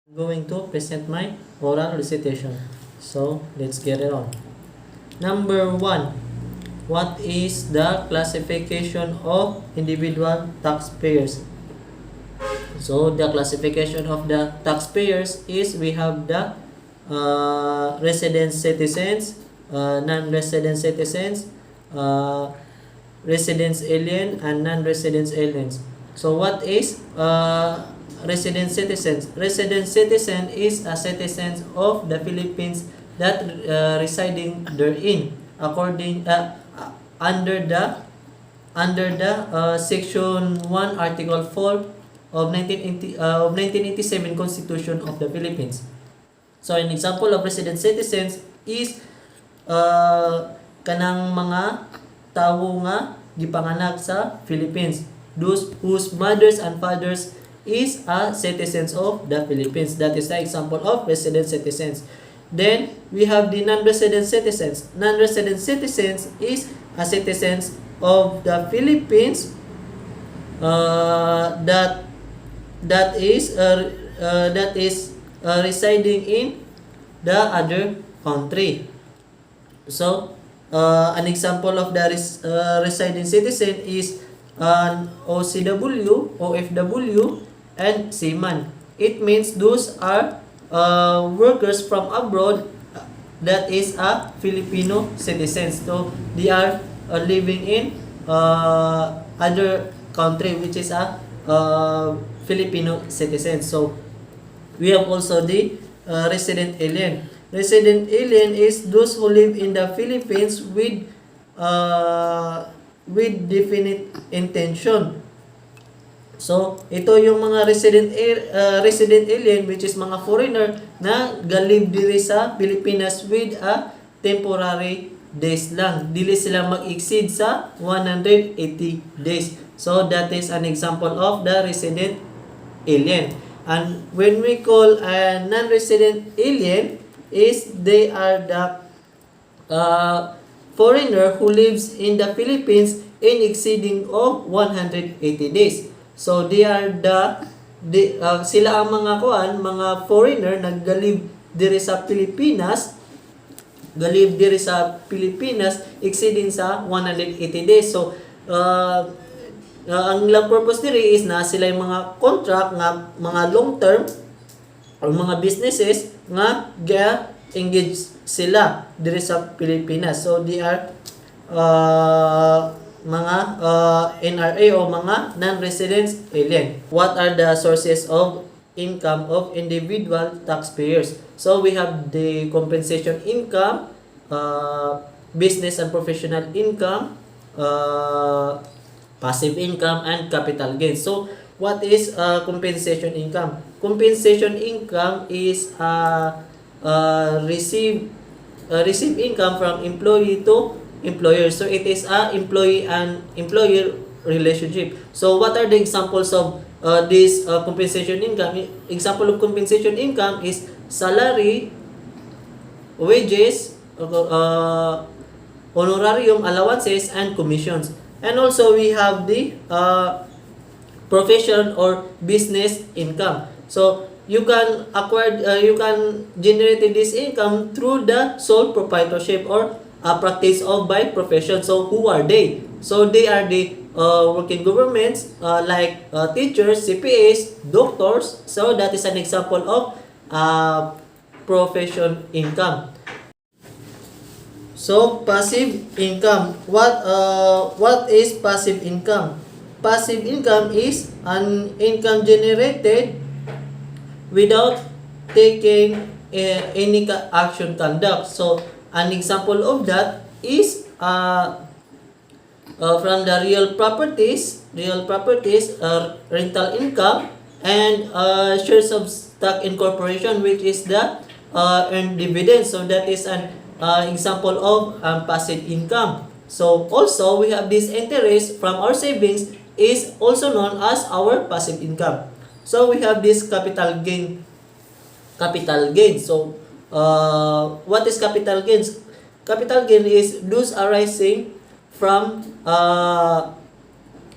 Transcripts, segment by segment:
Going to present my oral recitation. So let's get it on. Number one, what is the classification of individual taxpayers? So the classification of the taxpayers is we have the resident citizens, non-resident citizens, residence alien, and non-residence aliens. So what is resident citizens? Resident citizen is a citizen of the Philippines that residing therein according under the section 1 article 4 of 1987 Constitution of the Philippines. So an example of resident citizens is kanang mga tawo nga gipanganak sa Philippines, those whose mothers and fathers is a citizens of the Philippines. That is the example of resident citizens. Then we have the non-resident citizens. Non-resident citizens is a citizens of the Philippines that is residing in the other country. So an example of the residing citizen is an OCW, OFW, and seaman. It means those are workers from abroad that is a Filipino citizens. So they are living in other country which is a Filipino citizen. So we have also the resident alien. Resident alien is those who live in the Philippines with definite intention. So ito yung mga resident alien which is mga foreigner na galib diri sa Pilipinas with a temporary days lang. Dili sila mag-exceed sa 180 days. So that is an example of the resident alien. And when we call a non-resident alien is they are the foreigner who lives in the Philippines in exceeding of 180 days. So they are sila ang mga mga foreigner naggalib diri sa Pilipinas, exceeding sa 180 days. So ang lang purpose diri is na sila yung mga contract nga mga long term or mga businesses nga engage sila diri sa Pilipinas. So they are mga NRA o mga non-residents alien. What are the sources of income of individual taxpayers? So we have the compensation income, business and professional income, passive income, and capital gains. So what is compensation income? Compensation income is receive income from employee to employer. So it is a employee and employer relationship. So what are the examples of this compensation income? Example of compensation income is salary, wages, honorarium, allowances, and commissions. And also we have the profession or business income. So you can generate this income through the sole proprietorship or practice of by profession. So who are they? So they are the working governments like teachers, CPAs, doctors. So that is an example of profession income. So passive income. What is passive income? Passive income is an income generated without taking any action conduct. So an example of that is from the real properties, rental income, and shares of stock incorporation, which is the earned dividends. So that is an example of passive income. So also we have this interest from our savings is also known as our passive income. So we have this capital gain. So what is capital gains? Capital gain is those arising from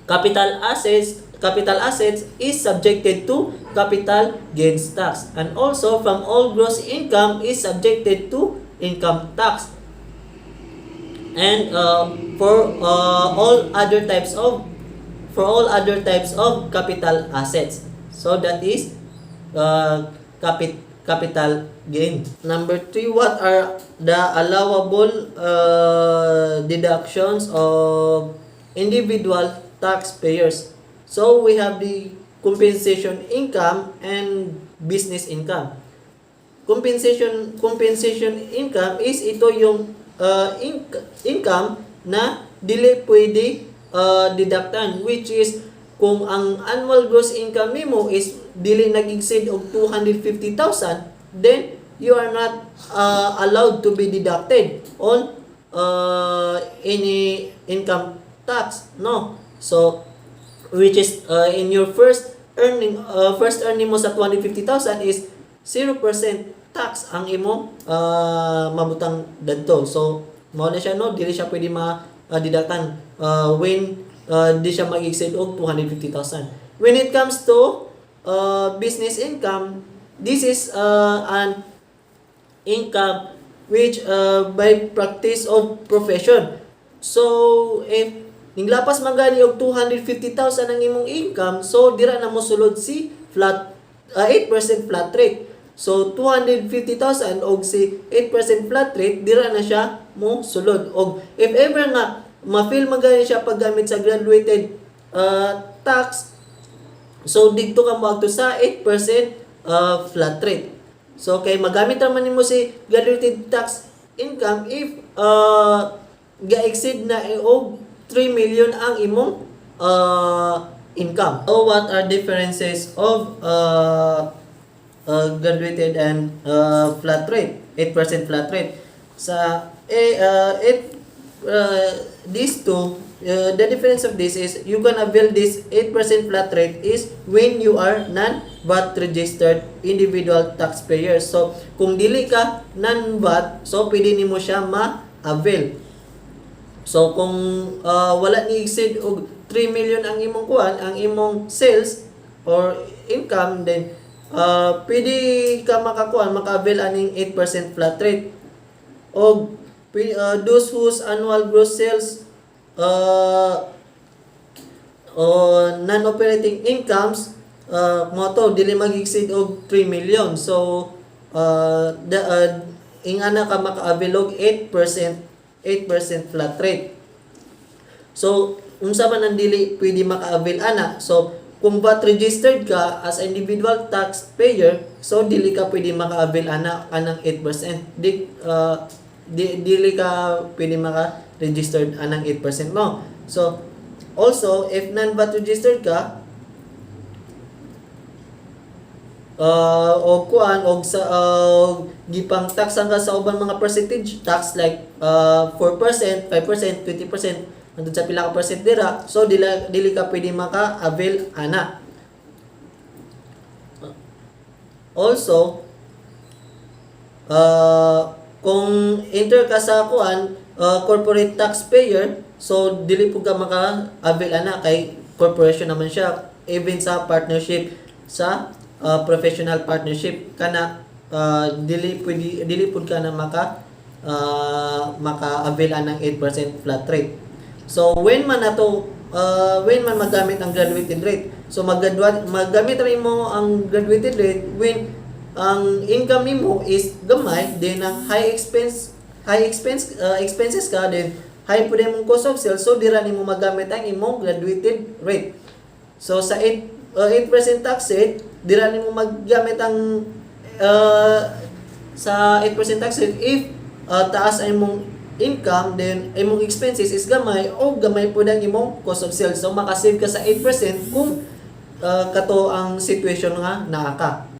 capital assets capital assets is subjected to capital gains tax, and also from all gross income is subjected to income tax. And for all other types of capital assets. So that is capital gain. Number 3, what are the allowable deductions of individual taxpayers? So we have the compensation income and business income. Compensation income is ito yung income na dili pwede deductan, which is kung ang annual gross income nimo is dili nag-exceed og 250,000, then you are not allowed to be deducted on any income tax, no? So which is in your first earning mo sa 250,000 is 0% tax ang imo mabutang dadto. So mao na siya, no, dili siya pwede ma-deductan when di siya mag-exceed og 250,000. When it comes to business income, this is an income which by practice of profession. So if ninglapas man gani og 250,000 ang imong income, so dira na mo sulod si 8% flat rate. So 250,000 og si 8% flat rate, dira na siya mo sulod. Og if ever nga ma-feel man gani siya paggamit sa graduated tax, so dito ka mo agto sa 8% flat rate. So kay magamit naman nimo si graduated tax income if ga-exceed na og 3 million ang imong income. So what are differences of graduated and flat rate, 8% flat rate? Sa these two, the difference of this is you can avail this 8% flat rate is when you are non-VAT registered individual taxpayer. So kung dili ka non-VAT, so pwede nimo siya ma-avail. So kung wala ni exceed og 3 million ang imong ang imong sales or income, then pwede ka maka-avail aning 8% flat rate. Og those whose annual gross sales non-operating incomes mo to dili mag-exceed og 3 million. So ingana ka maka-avail og 8% flat rate. So unsa man ang dili pwede maka-avail ana? So kung VAT registered ka as individual taxpayer, so dili ka pwede maka-avail ana anang 8%. Dili ka pwede maka-registered anang 8% mo. So also if non-VAT registered ka o sa gipang taxan ka sa ubang mga percentage tax like 4%, 5%, 20%, andun sa pila ka percent dira, so dili ka pwede maka-avail ana. Also kung enter ka sa corporate taxpayer, so dili po ka maka-avail ana kay corporation naman siya. Even sa partnership, sa professional partnership kana dili pud ka na maka-avail anang 8% flat rate. So when man magamit ang graduated rate, so magamit rin mo ang graduated rate when ang income nimo is gamay, then ang high expenses ka, then high pud imong cost of sales, so dira nimo magamit ang imong graduated rate. So sa 8% tax rate, dira nimo maggamit ang sa 8% tax rate if taas ang imong income, then imong expenses is gamay o gamay po ang imong cost of sales. So makasave ka sa 8% kung kato ang situation nga naa ka.